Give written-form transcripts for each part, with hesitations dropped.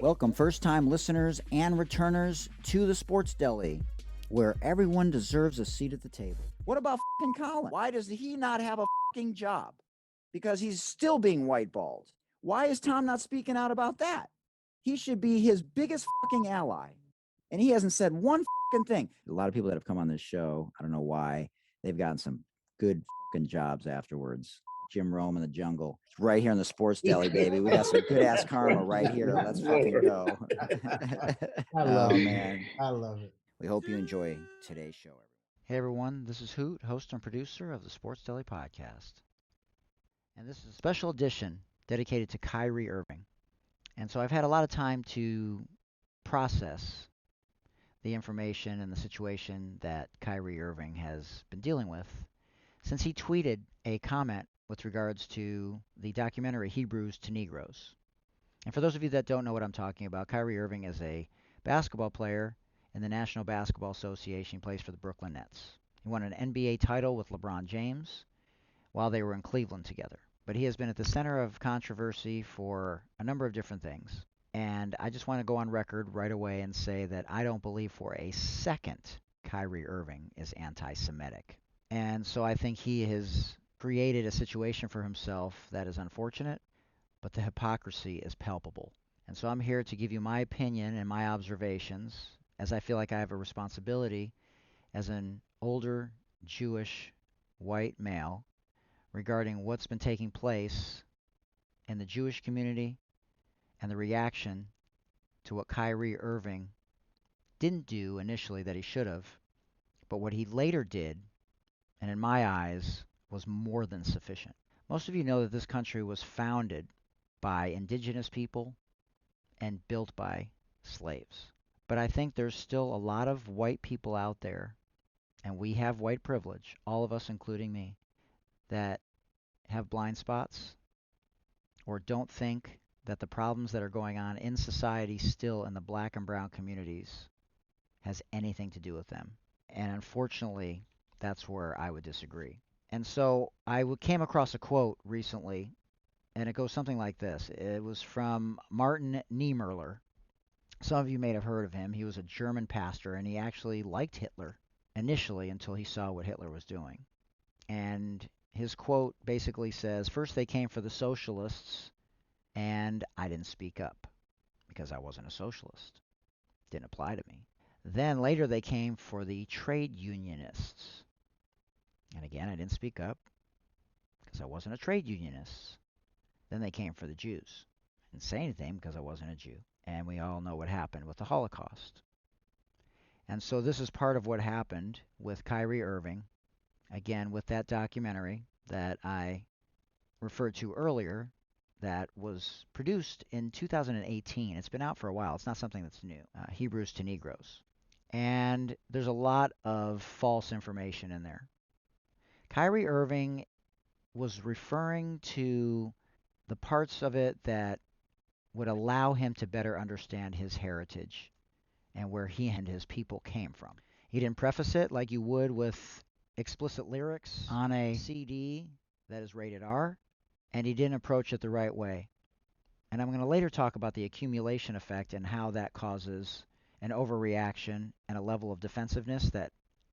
Welcome, first-time listeners and returners, to the Sports Deli, where everyone deserves a seat at the table. What about fucking Colin? Why does he not have a fucking job? Because he's still being whiteballed. Why is Tom not speaking out about that? He should be his biggest fucking ally. And he hasn't said one fucking thing. A lot of people that have come on this show, I don't know why, they've gotten some good fucking jobs afterwards. Jim Rome in the jungle. It's right here in the Sports Deli, baby. We got some good ass karma right here. Let's fucking go. I love it. Man. I love it. We hope you enjoy today's show. Hey everyone, this is Hoot, host and producer of the Sports Deli podcast. And this is a special edition dedicated to Kyrie Irving. And so I've had a lot of time to process the information and the situation that Kyrie Irving has been dealing with since he tweeted a comment with regards to the documentary Hebrews to Negroes. And for those of you that don't know what I'm talking about, Kyrie Irving is a basketball player in the National Basketball Association. He plays for the Brooklyn Nets. He won an NBA title with LeBron James while they were in Cleveland together. But he has been at the center of controversy for a number of different things. And I just want to go on record right away and say that I don't believe for a second Kyrie Irving is anti-Semitic. And so I think he has created a situation for himself that is unfortunate, but the hypocrisy is palpable. And so I'm here to give you my opinion and my observations, as I feel like I have a responsibility as an older Jewish white male regarding what's been taking place in the Jewish community and the reaction to what Kyrie Irving didn't do initially that he should have, but what he later did, and in my eyes, was more than sufficient. Most of you know that this country was founded by indigenous people and built by slaves. But I think there's still a lot of white people out there, and we have white privilege, all of us including me, that have blind spots or don't think that the problems that are going on in society still in the black and brown communities has anything to do with them. And unfortunately, that's where I would disagree. And so I came across a quote recently, and it goes something like this. It was from Martin Niemöller. Some of you may have heard of him. He was a German pastor, and he actually liked Hitler initially until he saw what Hitler was doing. And his quote basically says, first they came for the socialists, and I didn't speak up because I wasn't a socialist. Didn't apply to me. Then later they came for the trade unionists. And again, I didn't speak up because I wasn't a trade unionist. Then they came for the Jews. I didn't say anything because I wasn't a Jew. And we all know what happened with the Holocaust. And so this is part of what happened with Kyrie Irving, again, with that documentary that I referred to earlier that was produced in 2018. It's been out for a while. It's not something that's new. Hebrews to Negroes. And there's a lot of false information in there. Kyrie Irving was referring to the parts of it that would allow him to better understand his heritage and where he and his people came from. He didn't preface it like you would with explicit lyrics on a CD that is rated R, and he didn't approach it the right way. And I'm going to later talk about the accumulation effect and how that causes an overreaction and a level of defensiveness that,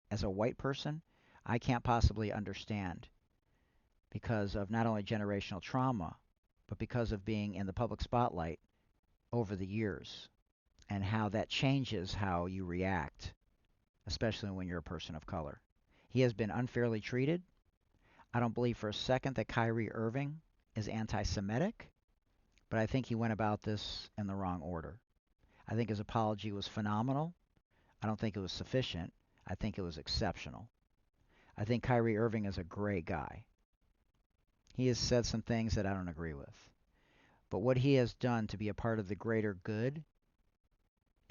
as a white person, I can't possibly understand because of not only generational trauma, but because of being in the public spotlight over the years and how that changes how you react, especially when you're a person of color. He has been unfairly treated. I don't believe for a second that Kyrie Irving is anti-Semitic, but I think he went about this in the wrong order. I think his apology was phenomenal. I don't think it was sufficient. I think it was exceptional. I think Kyrie Irving is a great guy. He has said some things that I don't agree with. But what he has done to be a part of the greater good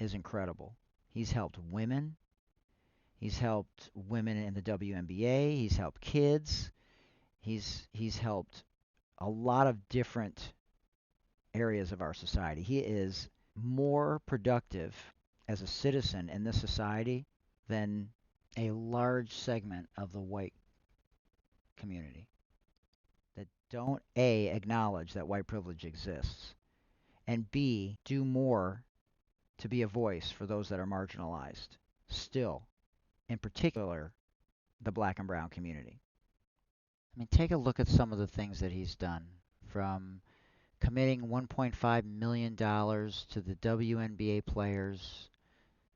is incredible. He's helped women. He's helped women in the WNBA. He's helped kids. He's helped a lot of different areas of our society. He is more productive as a citizen in this society than a large segment of the white community that don't acknowledge that white privilege exists and B, do more to be a voice for those that are marginalized still, in particular, the black and brown community. I mean, take a look at some of the things that he's done, from committing $1.5 million to the WNBA players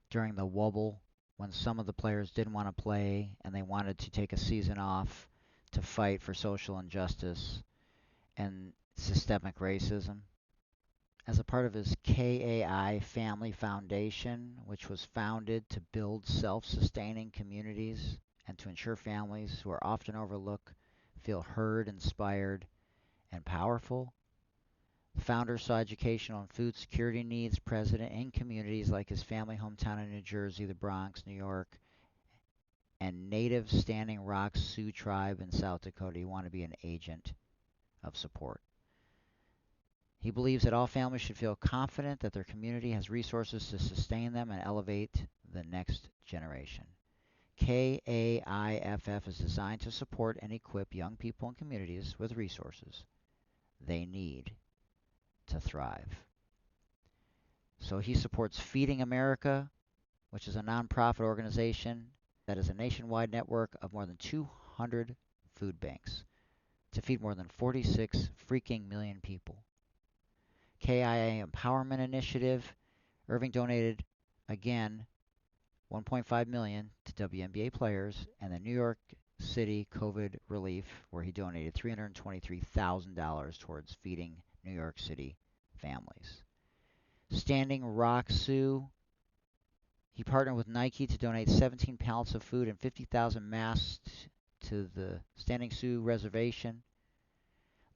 during the wobble when some of the players didn't want to play and they wanted to take a season off to fight for social injustice and systemic racism. As a part of his KAI Family Foundation, which was founded to build self-sustaining communities and to ensure families who are often overlooked feel heard, inspired, and powerful. The founder saw educational and food security needs present in communities like his family hometown in New Jersey, the Bronx, New York, and native Standing Rock Sioux tribe in South Dakota. He wanted to be an agent of support. He believes that all families should feel confident that their community has resources to sustain them and elevate the next generation. KAIFF is designed to support and equip young people and communities with resources they need to thrive. So he supports Feeding America, which is a nonprofit organization that is a nationwide network of more than 200 food banks to feed more than 46 freaking million people. KIA Empowerment Initiative, Irving donated again $1.5 million to WNBA players, and the New York City COVID relief, where he donated $323,000 towards feeding New York City families. Standing Rock Sioux, he partnered with Nike to donate 17 pallets of food and 50,000 masks to the Standing Sioux Reservation.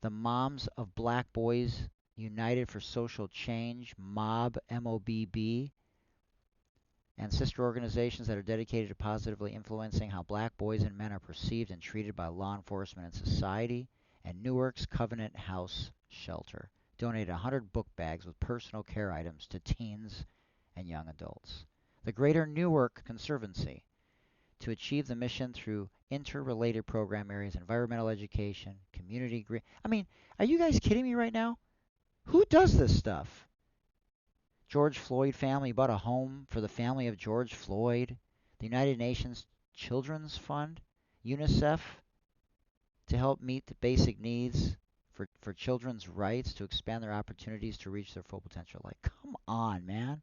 The Moms of Black Boys United for Social Change, MOB, M-O-B-B, and sister organizations that are dedicated to positively influencing how black boys and men are perceived and treated by law enforcement and society, and Newark's Covenant House Shelter donated 100 book bags with personal care items to teens and young adults. The Greater Newark Conservancy, to achieve the mission through interrelated program areas, environmental education, community. I mean, are you guys kidding me right now? Who does this stuff? George Floyd family bought a home for the family of George Floyd. The United Nations Children's Fund, UNICEF, to help meet the basic needs for children's rights, to expand their opportunities to reach their full potential. Like, come on, man.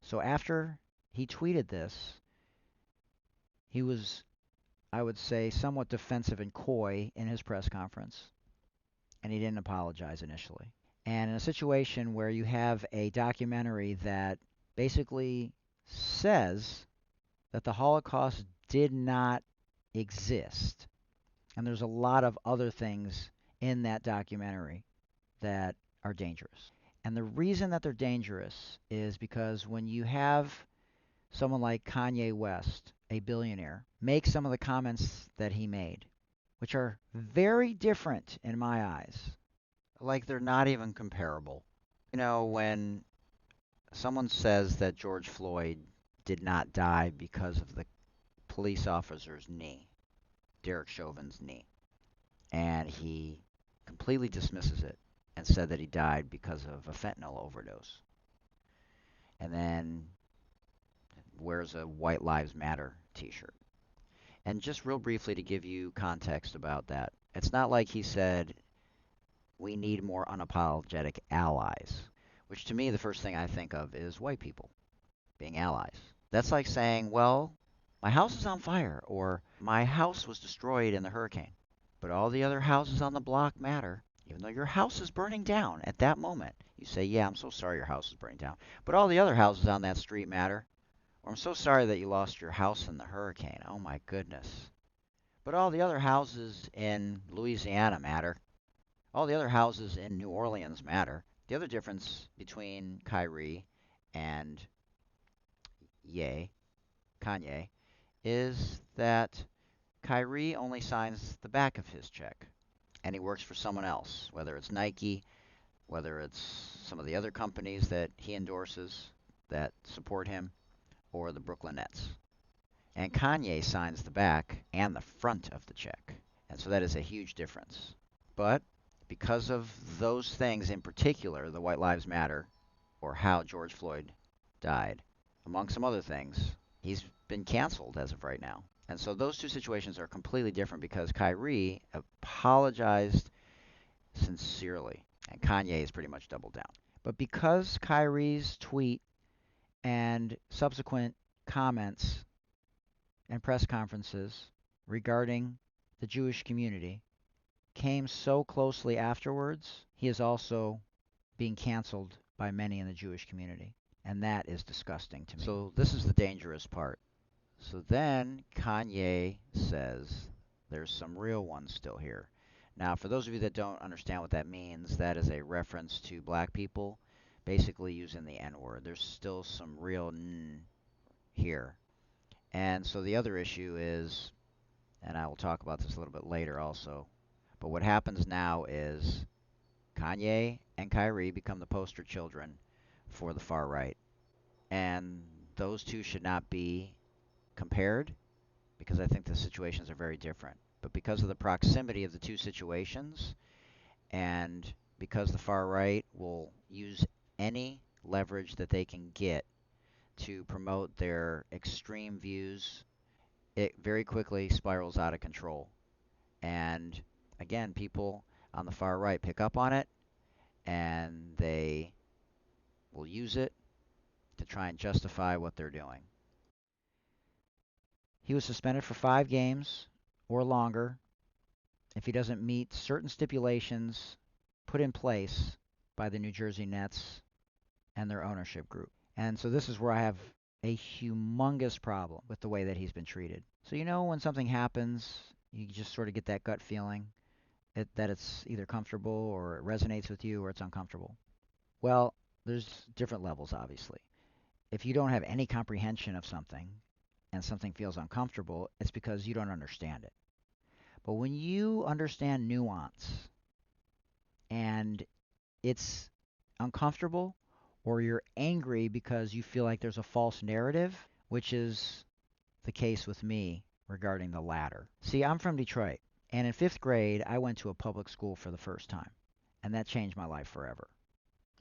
So after he tweeted this, he was, I would say, somewhat defensive and coy in his press conference, and he didn't apologize initially. And in a situation where you have a documentary that basically says that the Holocaust did not exist, and there's a lot of other things in that documentary that are dangerous. And the reason that they're dangerous is because when you have someone like Kanye West, a billionaire, make some of the comments that he made, which are very different in my eyes, like they're not even comparable. You know, when someone says that George Floyd did not die because of the police officer's knee, Derek Chauvin's knee, and he completely dismisses it and said that he died because of a fentanyl overdose, and then wears a White Lives Matter t-shirt. And just real briefly to give you context about that, it's not like he said, we need more unapologetic allies, which to me, the first thing I think of is white people being allies. That's like saying, well, my house is on fire, or my house was destroyed in the hurricane, but all the other houses on the block matter. Even though your house is burning down at that moment, you say, yeah, I'm so sorry your house is burning down, but all the other houses on that street matter. Or I'm so sorry that you lost your house in the hurricane. Oh my goodness. But all the other houses in Louisiana matter. All the other houses in New Orleans matter. The other difference between Kyrie and Kanye, is that Kyrie only signs the back of his check. And he works for someone else, whether it's Nike, whether it's some of the other companies that he endorses that support him, or the Brooklyn Nets. And Kanye signs the back and the front of the check. And so that is a huge difference. But because of those things in particular, the White Lives Matter, or how George Floyd died, among some other things, he's been canceled as of right now. And so those two situations are completely different because Kyrie apologized sincerely, and Kanye has pretty much doubled down. But because Kyrie's tweet and subsequent comments and press conferences regarding the Jewish community came so closely afterwards, he is also being canceled by many in the Jewish community. And that is disgusting to me. So this is the dangerous part. So then Kanye says there's some real ones still here. Now, for those of you that don't understand what that means, that is a reference to black people basically using the N word. There's still some real N here. And so the other issue is, and I will talk about this a little bit later also, but what happens now is Kanye and Kyrie become the poster children for the far right. And those two should not be compared because I think the situations are very different. But because of the proximity of the two situations, and because the far right will use any leverage that they can get to promote their extreme views, it very quickly spirals out of control. And again, people on the far right pick up on it and they will use it to try and justify what they're doing. He was suspended for 5 games or longer if he doesn't meet certain stipulations put in place by the New Jersey Nets and their ownership group. And so this is where I have a humongous problem with the way that he's been treated. So you know when something happens, you just sort of get that gut feeling that it's either comfortable or it resonates with you or it's uncomfortable. Well, there's different levels, obviously. If you don't have any comprehension of something and something feels uncomfortable, it's because you don't understand it. But when you understand nuance and it's uncomfortable, or you're angry because you feel like there's a false narrative, which is the case with me regarding the latter. See, I'm from Detroit, and in 5th grade, I went to a public school for the first time, and that changed my life forever.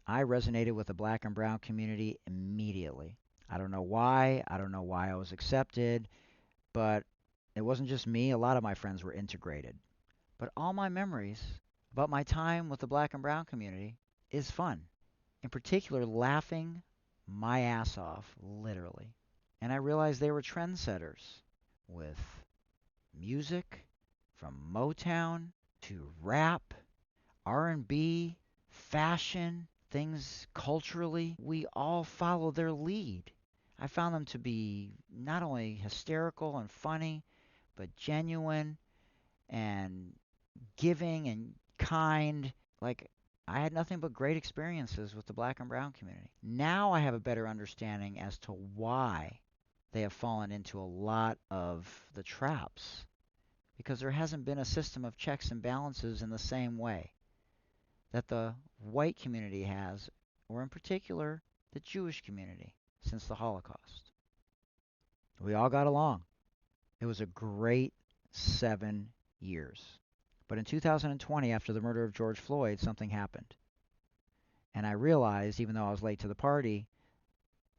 I resonated with the black and brown community immediately. I don't know why. I don't know why I was accepted, but it wasn't just me. A lot of my friends were integrated. But all my memories about my time with the black and brown community is fun. In particular, laughing my ass off, literally. And I realized they were trendsetters with music from Motown to rap, R&B, fashion, things culturally. We all follow their lead. I found them to be not only hysterical and funny, but genuine and giving and kind. Like, I had nothing but great experiences with the black and brown community. Now I have a better understanding as to why they have fallen into a lot of the traps. Because there hasn't been a system of checks and balances in the same way that the white community has, or in particular, the Jewish community, since the Holocaust. We all got along. It was a great 7 years. But in 2020, after the murder of George Floyd, something happened. And I realized, even though I was late to the party,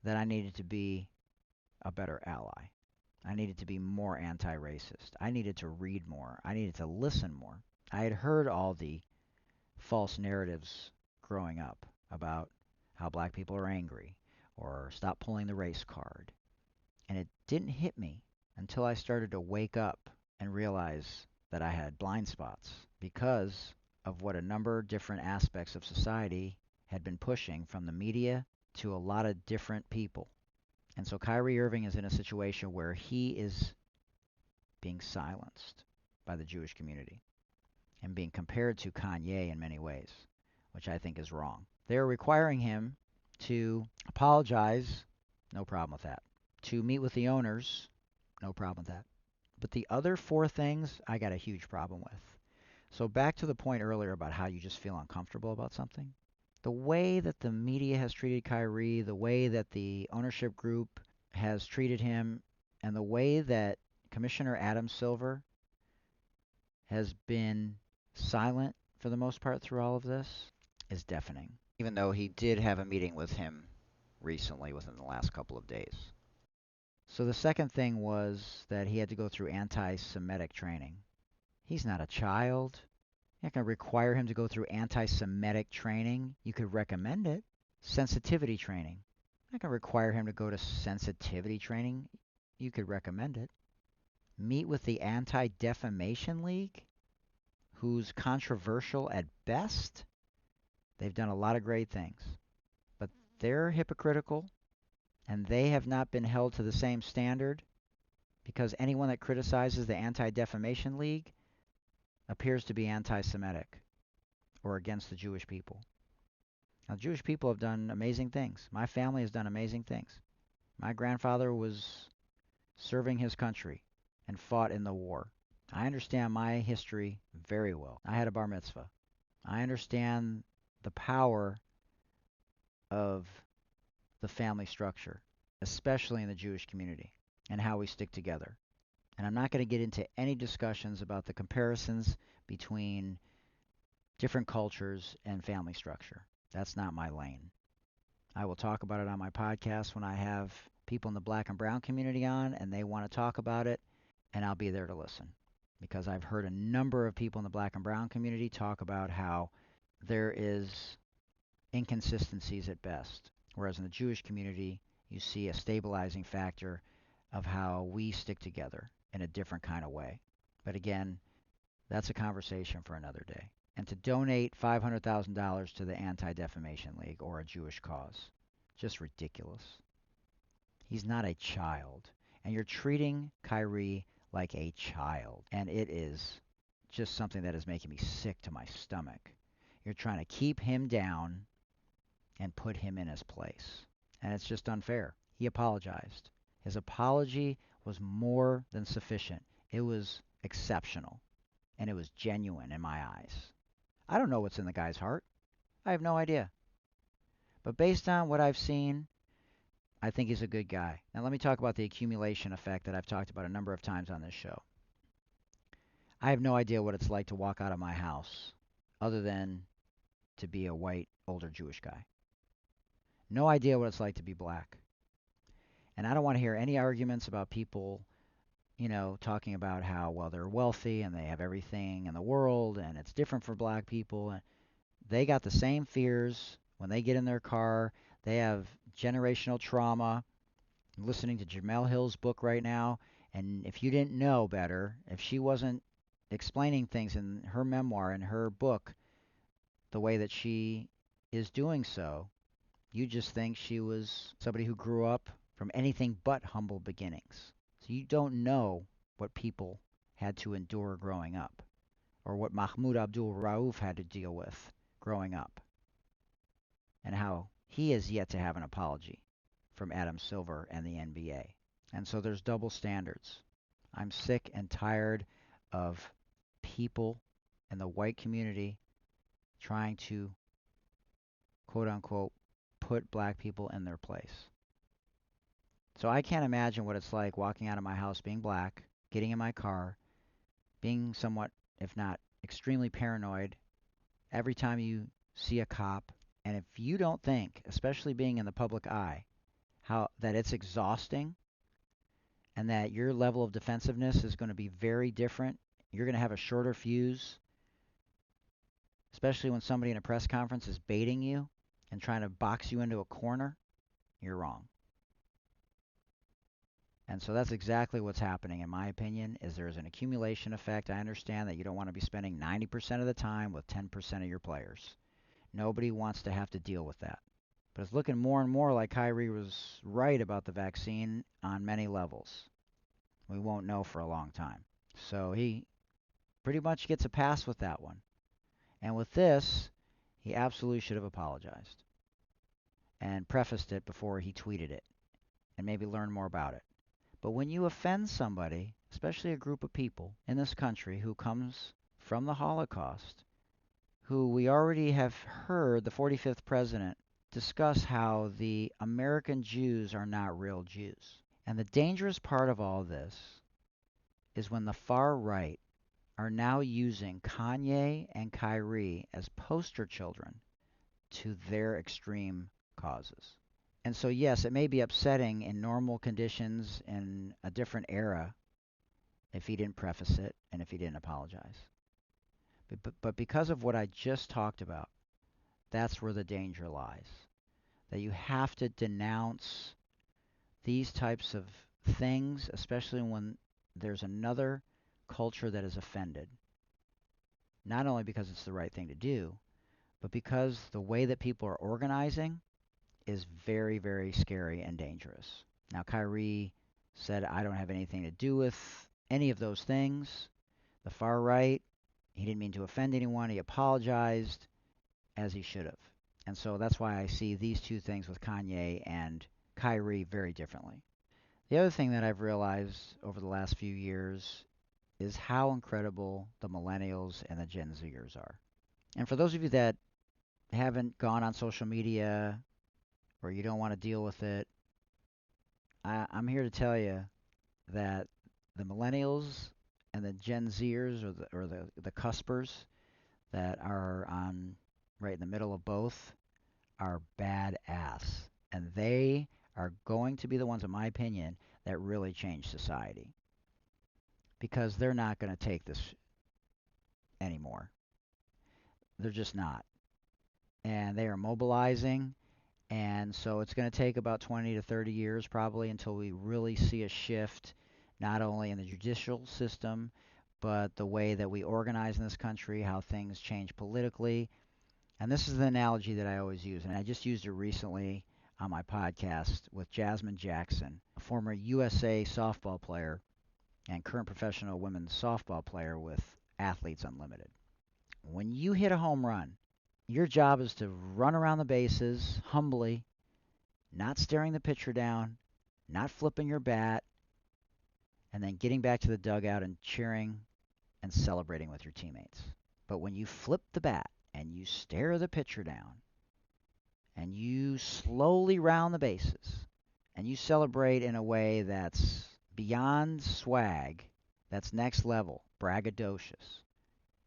that I needed to be a better ally. I needed to be more anti-racist. I needed to read more. I needed to listen more. I had heard all the false narratives growing up about how black people are angry or stop pulling the race card. And it didn't hit me until I started to wake up and realize that I had blind spots because of what a number of different aspects of society had been pushing from the media to a lot of different people. And so Kyrie Irving is in a situation where he is being silenced by the Jewish community and being compared to Kanye in many ways, which I think is wrong. They're requiring him to apologize, no problem with that. To meet with the owners, no problem with that. But the other 4 things, I got a huge problem with. So back to the point earlier about how you just feel uncomfortable about something. The way that the media has treated Kyrie, the way that the ownership group has treated him, and the way that Commissioner Adam Silver has been silent for the most part through all of this is deafening, even though he did have a meeting with him recently within the last couple of days. So the second thing was that he had to go through anti-Semitic training. He's not a child. You're not going to require him to go through anti-Semitic training. You could recommend it. Sensitivity training. You're not going to require him to go to sensitivity training. You could recommend it. Meet with the Anti-Defamation League, who's controversial at best. They've done a lot of great things, but they're hypocritical, and they have not been held to the same standard because anyone that criticizes the Anti-Defamation League appears to be anti-Semitic or against the Jewish people. Now, Jewish people have done amazing things. My family has done amazing things. My grandfather was serving his country and fought in the war. I understand my history very well. I had a bar mitzvah. I understand the power of the family structure, especially in the Jewish community, and how we stick together. And I'm not going to get into any discussions about the comparisons between different cultures and family structure. That's not my lane. I will talk about it on my podcast when I have people in the black and brown community on and they want to talk about it, and I'll be there to listen. Because I've heard a number of people in the black and brown community talk about how there is inconsistencies at best. Whereas in the Jewish community, you see a stabilizing factor of how we stick together in a different kind of way. But again, that's a conversation for another day. And to donate $500,000 to the Anti-Defamation League or a Jewish cause, just ridiculous. He's not a child. And you're treating Kyrie like a child. And it is just something that is making me sick to my stomach. You're trying to keep him down and put him in his place. And it's just unfair. He apologized. His apology was more than sufficient. It was exceptional. And it was genuine in my eyes. I don't know what's in the guy's heart. I have no idea. But based on what I've seen, I think he's a good guy. Now let me talk about the accumulation effect that I've talked about a number of times on this show. I have no idea what it's like to walk out of my house other than to be a white, older Jewish guy. No idea what it's like to be black. And I don't want to hear any arguments about people, talking about how, well, they're wealthy and they have everything in the world and it's different for black people. They got the same fears when they get in their car. They have generational trauma. I'm listening to Jamel Hill's book right now, and if you didn't know better, if she wasn't explaining things in her memoir and her book the way that she is doing so, you just think she was somebody who grew up from anything but humble beginnings. So you don't know what people had to endure growing up, or what Mahmoud Abdul Rauf had to deal with growing up, and how he has yet to have an apology from Adam Silver and the NBA. And so there's double standards. I'm sick and tired of people in the white community trying to, quote unquote, put black people in their place. So I can't imagine what it's like walking out of my house being black, getting in my car, being somewhat, if not extremely paranoid every time you see a cop. And if you don't think, especially being in the public eye, how that it's exhausting and that your level of defensiveness is going to be very different, you're going to have a shorter fuse, especially when somebody in a press conference is baiting you and trying to box you into a corner, you're wrong. And so that's exactly what's happening, in my opinion, is there's an accumulation effect. I understand that you don't want to be spending 90% of the time with 10% of your players. Nobody wants to have to deal with that. But it's looking more and more like Kyrie was right about the vaccine on many levels. We won't know for a long time. So he pretty much gets a pass with that one. And with this, he absolutely should have apologized and prefaced it before he tweeted it and maybe learn more about it. But when you offend somebody, especially a group of people in this country who comes from the Holocaust, who we already have heard the 45th president discuss how the American Jews are not real Jews. And the dangerous part of all this is when the far right are now using Kanye and Kyrie as poster children to their extreme causes. And so, yes, it may be upsetting in normal conditions in a different era if he didn't preface it and if he didn't apologize. But because of what I just talked about, that's where the danger lies. That you have to denounce these types of things, especially when there's another culture that is offended. Not only because it's the right thing to do, but because the way that people are organizing is very, very scary and dangerous. Now, Kyrie said, I don't have anything to do with any of those things. The far right, he didn't mean to offend anyone. He apologized as he should have. And so that's why I see these two things with Kanye and Kyrie very differently. The other thing that I've realized over the last few years is how incredible the millennials and the Gen Zers are. And for those of you that haven't gone on social media or you don't want to deal with it, I'm here to tell you that the millennials and the Gen Zers or the cuspers that are on right in the middle of both are badass. And they are going to be the ones, in my opinion, that really change society. Because they're not going to take this anymore. They're just not. And they are mobilizing. And so it's going to take about 20 to 30 years probably until we really see a shift, not only in the judicial system, but the way that we organize in this country, how things change politically. And this is the analogy that I always use, and I just used it recently on my podcast with Jasmine Jackson, a former USA softball player and current professional women's softball player with Athletes Unlimited. When you hit a home run, your job is to run around the bases humbly, not staring the pitcher down, not flipping your bat, and then getting back to the dugout and cheering and celebrating with your teammates. But when you flip the bat and you stare the pitcher down and you slowly round the bases and you celebrate in a way that's beyond swag, that's next level, braggadocious.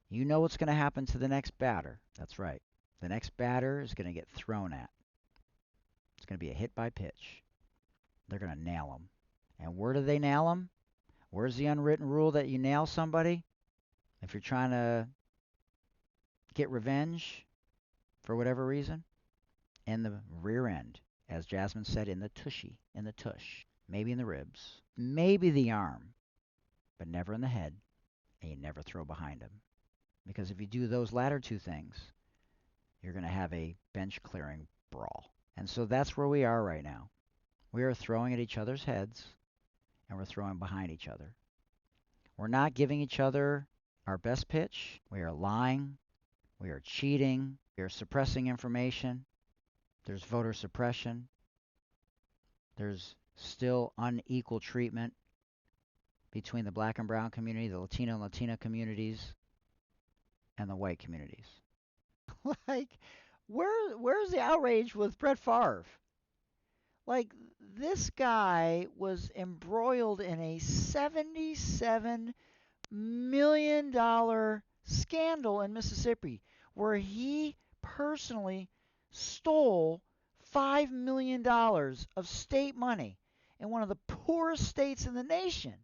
You know what's going to happen to the next batter. That's right. The next batter is going to get thrown at. It's going to be a hit by pitch. They're going to nail them. And where do they nail them? Where's the unwritten rule that you nail somebody? If you're trying to get revenge for whatever reason? In the rear end. As Jasmine said, in the tushy, in the tush. Maybe in the ribs. Maybe the arm. But never in the head. And you never throw behind them. Because if you do those latter two things, you're going to have a bench clearing brawl. And so that's where we are right now. We are throwing at each other's heads, and we're throwing behind each other. We're not giving each other our best pitch. We are lying. We are cheating. We are suppressing information. There's voter suppression. There's still unequal treatment between the black and brown community, the Latino and Latina communities, and the white communities. Like, where's the outrage with Brett Favre? Like, this guy was embroiled in a $77 million scandal in Mississippi where he personally stole $5 million of state money in one of the poorest states in the nation.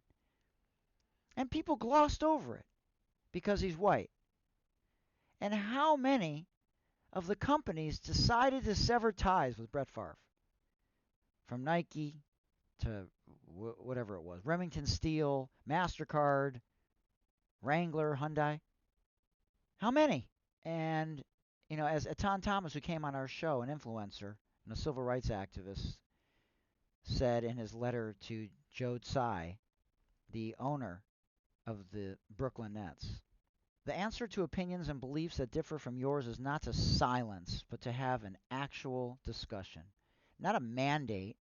And people glossed over it because he's white. And how many of the companies decided to sever ties with Brett Favre? From Nike to whatever it was, Remington Steel, MasterCard, Wrangler, Hyundai. How many? And, as Etan Thomas, who came on our show, an influencer and a civil rights activist, said in his letter to Joe Tsai, the owner of the Brooklyn Nets, the answer to opinions and beliefs that differ from yours is not to silence, but to have an actual discussion, not a mandate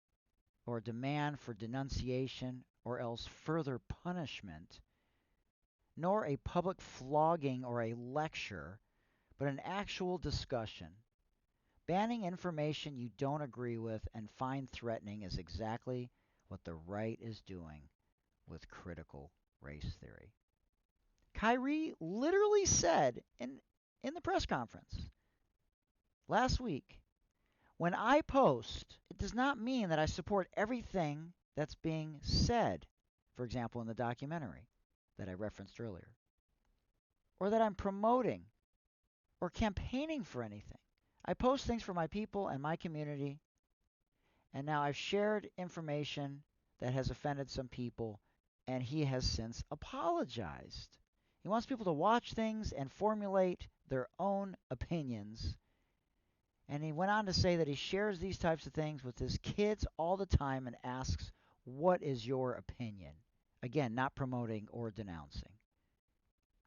or a demand for denunciation or else further punishment, nor a public flogging or a lecture, but an actual discussion. Banning information you don't agree with and find threatening is exactly what the right is doing with critical race theory. Kyrie literally said in the press conference last week, when I post, it does not mean that I support everything that's being said, for example, in the documentary that I referenced earlier, or that I'm promoting or campaigning for anything. I post things for my people and my community, and now I've shared information that has offended some people, and he has since apologized. He wants people to watch things and formulate their own opinions. And he went on to say that he shares these types of things with his kids all the time and asks, "What is your opinion?" Again, not promoting or denouncing.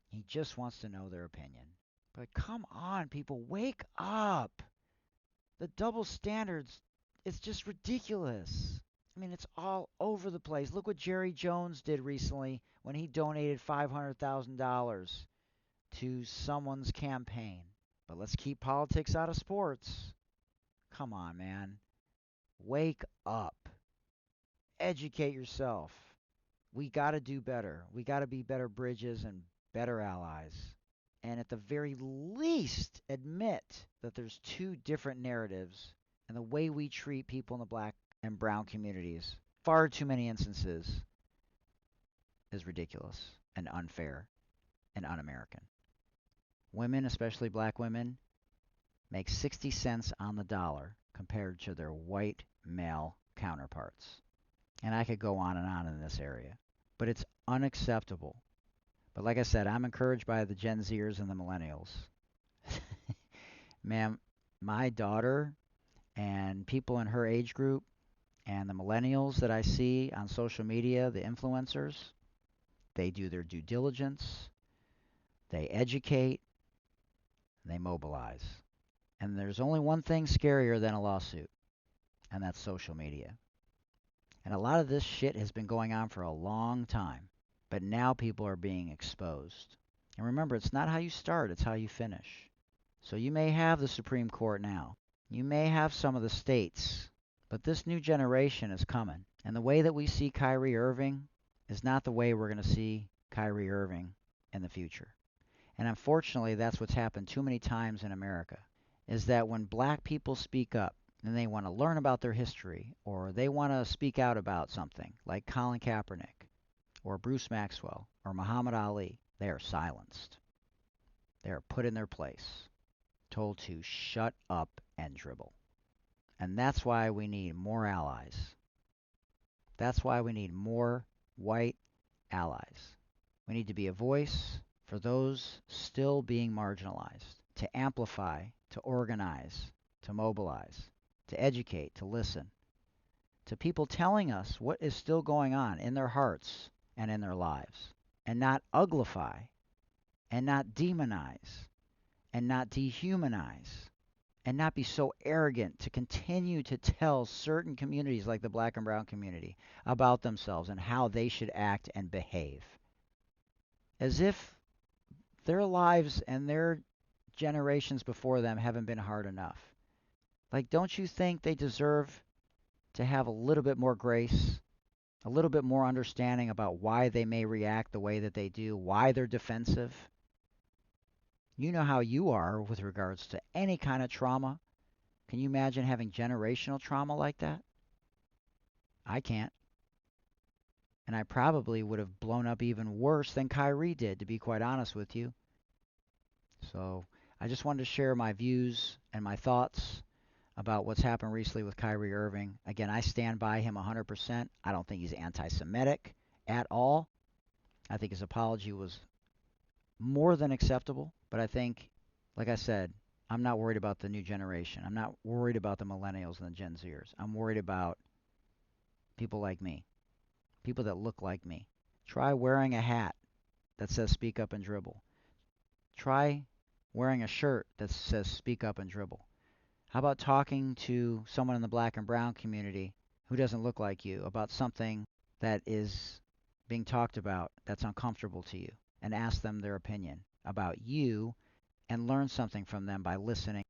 He just wants to know their opinion. But come on, people, wake up. The double standards, it's just ridiculous. I mean, it's all over the place. Look what Jerry Jones did recently when he donated $500,000 to someone's campaign. But let's keep politics out of sports. Come on, man. Wake up. Educate yourself. We got to do better. We got to be better bridges and better allies. And at the very least, admit that there's two different narratives, and the way we treat people in the black and brown communities, far too many instances, is ridiculous and unfair and un-American. Women, especially black women, make 60 cents on the dollar compared to their white male counterparts. And I could go on and on in this area. But it's unacceptable. But like I said, I'm encouraged by the Gen Zers and the millennials. Man, my daughter and people in her age group and the millennials that I see on social media, the influencers, they do their due diligence, they educate, they mobilize. And there's only one thing scarier than a lawsuit, and that's social media. And a lot of this shit has been going on for a long time, but now people are being exposed. And remember, it's not how you start, it's how you finish. So you may have the Supreme Court now. You may have some of the states, but this new generation is coming. And the way that we see Kyrie Irving is not the way we're going to see Kyrie Irving in the future. And unfortunately, that's what's happened too many times in America, is that when black people speak up and they want to learn about their history, or they want to speak out about something, like Colin Kaepernick, or Bruce Maxwell, or Muhammad Ali, they are silenced. They are put in their place, told to shut up and dribble. And that's why we need more allies. That's why we need more white allies. We need to be a voice for those still being marginalized, to amplify, to organize, to mobilize, to educate, to listen, to people telling us what is still going on in their hearts and in their lives, and not uglify, and not demonize, and not dehumanize, and not be so arrogant to continue to tell certain communities like the black and brown community about themselves and how they should act and behave. As if their lives and their generations before them haven't been hard enough. Like, don't you think they deserve to have a little bit more grace, a little bit more understanding about why they may react the way that they do, why they're defensive? You know how you are with regards to any kind of trauma. Can you imagine having generational trauma like that? I can't. And I probably would have blown up even worse than Kyrie did, to be quite honest with you. So I just wanted to share my views and my thoughts about what's happened recently with Kyrie Irving. Again, I stand by him 100%. I don't think he's anti-Semitic at all. I think his apology was more than acceptable. But I think, like I said, I'm not worried about the new generation. I'm not worried about the millennials and the Gen Zers. I'm worried about people like me, people that look like me. Try wearing a hat that says speak up and dribble. Try wearing a shirt that says speak up and dribble. How about talking to someone in the black and brown community who doesn't look like you about something that is being talked about that's uncomfortable to you, and ask them their opinion about you and learn something from them by listening.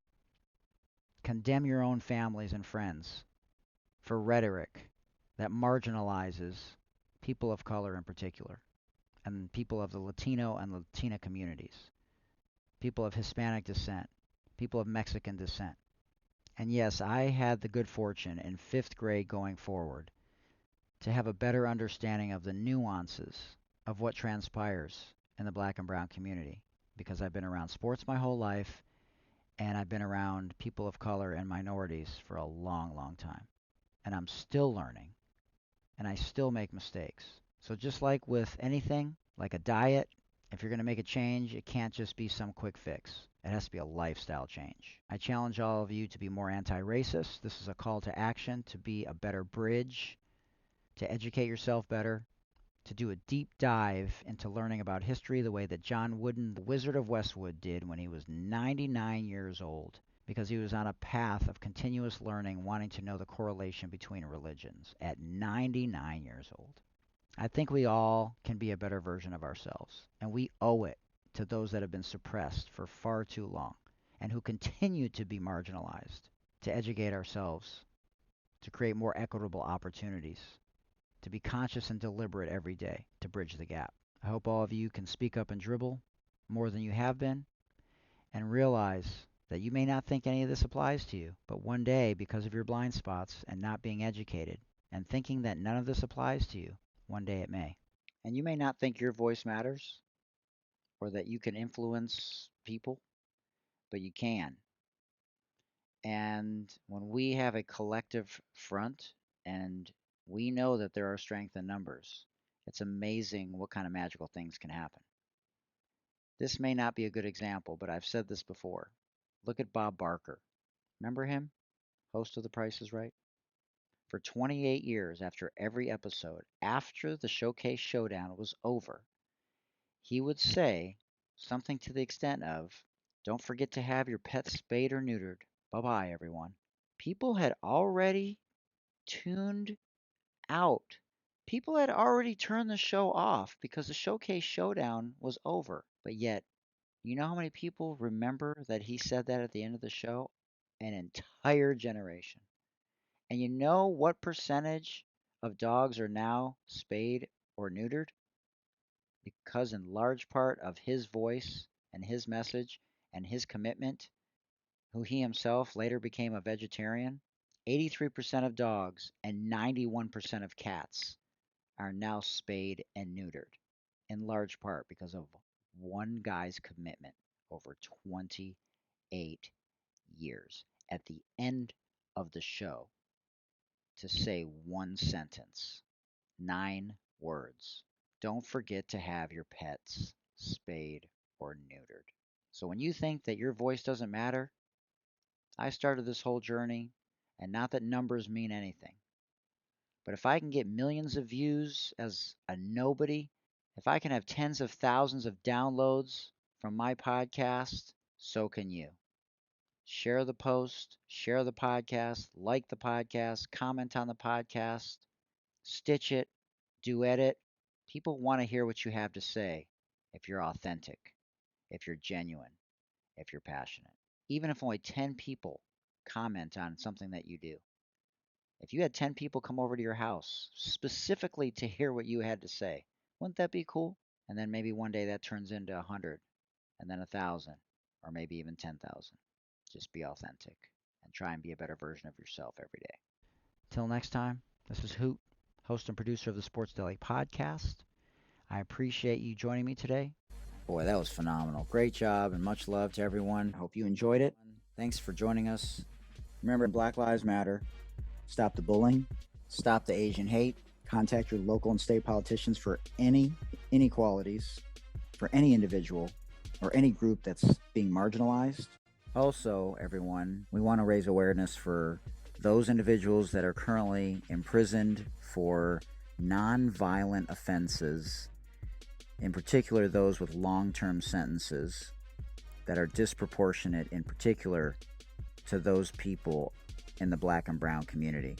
Condemn your own families and friends for rhetoric that marginalizes people of color in particular. and people of the Latino and Latina communities, people of Hispanic descent, people of Mexican descent. And yes, I had the good fortune in fifth grade going forward to have a better understanding of the nuances of what transpires in the black and brown community because I've been around sports my whole life and I've been around people of color and minorities for a long, long time. And I'm still learning and I still make mistakes. So just like with anything, like a diet, if you're going to make a change, it can't just be some quick fix. It has to be a lifestyle change. I challenge all of you to be more anti-racist. This is a call to action to be a better bridge, to educate yourself better, to do a deep dive into learning about history the way that John Wooden, the Wizard of Westwood, did when he was 99 years old, because he was on a path of continuous learning, wanting to know the correlation between religions at 99 years old. I think we all can be a better version of ourselves, and we owe it to those that have been suppressed for far too long and who continue to be marginalized to educate ourselves, to create more equitable opportunities, to be conscious and deliberate every day to bridge the gap. I hope all of you can speak up and dribble more than you have been and realize that you may not think any of this applies to you, but one day, because of your blind spots and not being educated and thinking that none of this applies to you, one day it may. And you may not think your voice matters or that you can influence people, but you can. And when we have a collective front and we know that there are strength in numbers, it's amazing what kind of magical things can happen. This may not be a good example, but I've said this before. Look at Bob Barker. Remember him? Host of The Price is Right? For 28 years, after every episode, after the Showcase Showdown was over, he would say something to the extent of, "Don't forget to have your pets spayed or neutered. Bye-bye, everyone." People had already tuned out. People had already turned the show off because the Showcase Showdown was over. But yet, you know how many people remember that he said that at the end of the show? An entire generation. And you know what percentage of dogs are now spayed or neutered? Because in large part of his voice and his message and his commitment, who he himself later became a vegetarian, 83% of dogs and 91% of cats are now spayed and neutered, in large part because of one guy's commitment over 28 years. At the end of the show, to say one sentence, 9 words. Don't forget to have your pets spayed or neutered. So when you think that your voice doesn't matter, I started this whole journey, and not that numbers mean anything, but if I can get millions of views as a nobody, if I can have tens of thousands of downloads from my podcast, so can you. Share the post, share the podcast, like the podcast, comment on the podcast, stitch it, duet it. People want to hear what you have to say if you're authentic, if you're genuine, if you're passionate. Even if only 10 people comment on something that you do. If you had 10 people come over to your house specifically to hear what you had to say, wouldn't that be cool? And then maybe one day that turns into 100 and then 1,000 or maybe even 10,000. Just be authentic and try and be a better version of yourself every day. Till next time, this is Hoot, host and producer of the Sports Deli podcast. I appreciate you joining me today. Boy, that was phenomenal. Great job and much love to everyone. Hope you enjoyed it. Thanks for joining us. Remember, Black Lives Matter. Stop the bullying. Stop the Asian hate. Contact your local and state politicians for any inequalities, for any individual or any group that's being marginalized. Also, everyone, we want to raise awareness for those individuals that are currently imprisoned for non-violent offenses, in particular those with long-term sentences that are disproportionate, in particular to those people in the black and brown community.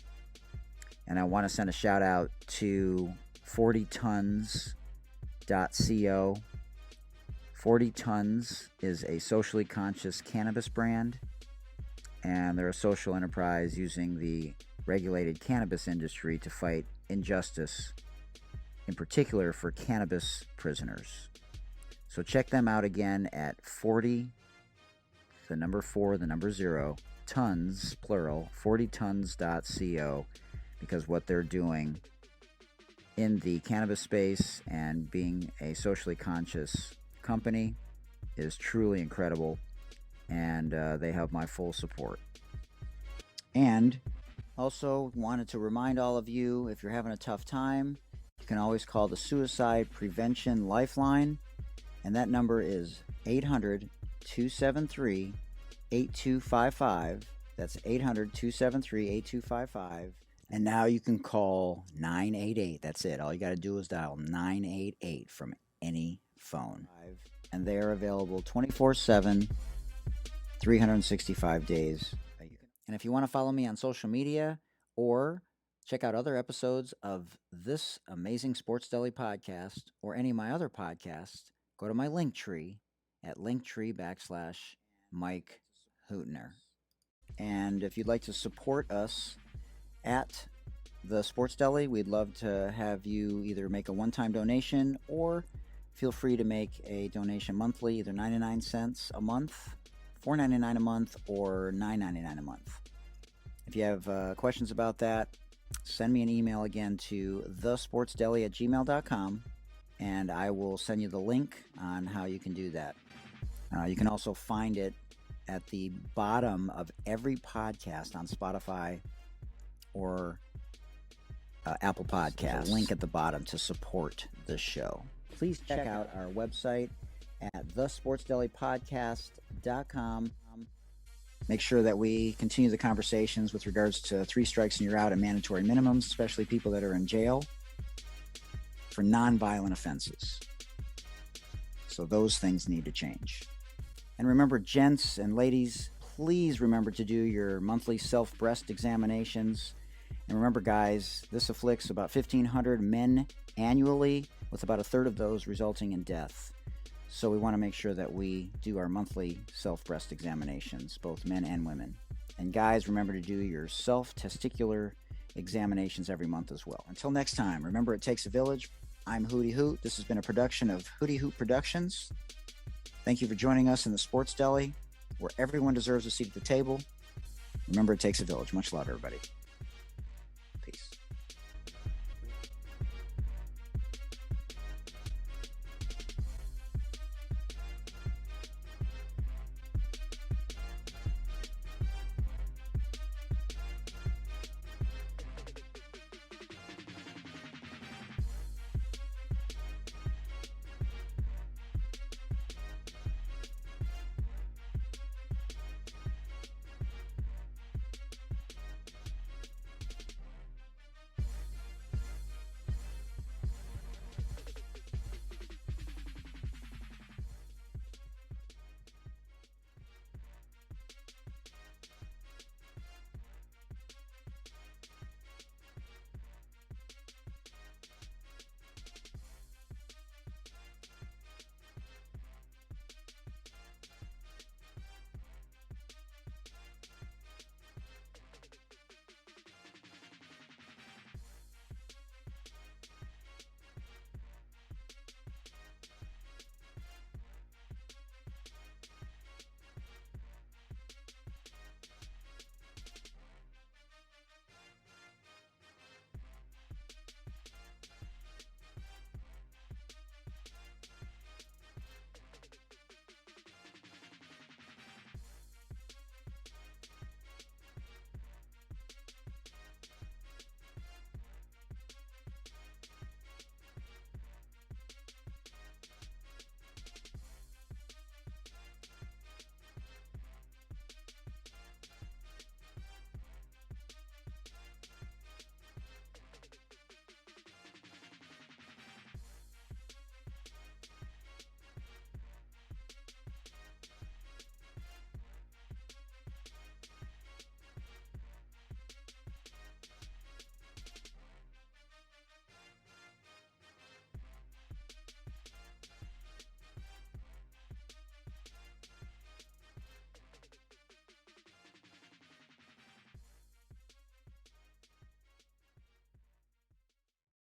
And I want to send a shout out to 40tons.co. 40 Tons is a socially conscious cannabis brand, and they're a social enterprise using the regulated cannabis industry to fight injustice in particular for cannabis prisoners. So check them out again at 40, the number 4, the number 0, tons, plural, 40tons.co, because what they're doing in the cannabis space and being a socially conscious company is truly incredible, and they have my full support. And also wanted to remind all of you, if you're having a tough time, you can always call the Suicide Prevention Lifeline, and that number is 800-273-8255. That's 800-273-8255. And now you can call 988. That's it. All you got to do is dial 988 from any phone. And they are available 24/7, 365 days. And if you want to follow me on social media or check out other episodes of this amazing Sports Deli podcast or any of my other podcasts, go to my link tree at linktree/Mike Hootner. And if you'd like to support us at the Sports Deli, we'd love to have you either make a one-time donation or feel free to make a donation monthly, either 99 cents a month, $4.99 a month, or $9.99 a month. If you have questions about that, send me an email again to thesportsdeli@gmail.com, and I will send you the link on how you can do that. You can also find it at the bottom of every podcast on Spotify or Apple Podcasts. Link at the bottom to support the show. Please check out our website at thesportsdelipodcast.com. Make sure that we continue the conversations with regards to 3 strikes and you're out and mandatory minimums, especially people that are in jail for nonviolent offenses. So those things need to change. And remember, gents and ladies, please remember to do your monthly self-breast examinations. And remember, guys, this afflicts about 1,500 men annually, with about a third of those resulting in death. So we want to make sure that we do our monthly self-breast examinations, both men and women. And guys, remember to do your self-testicular examinations every month as well. Until next time, remember, it takes a village. I'm Hootie Hoot. This has been a production of Hootie Hoot Productions. Thank you for joining us in the Sports Deli, where everyone deserves a seat at the table. Remember, it takes a village. Much love, everybody.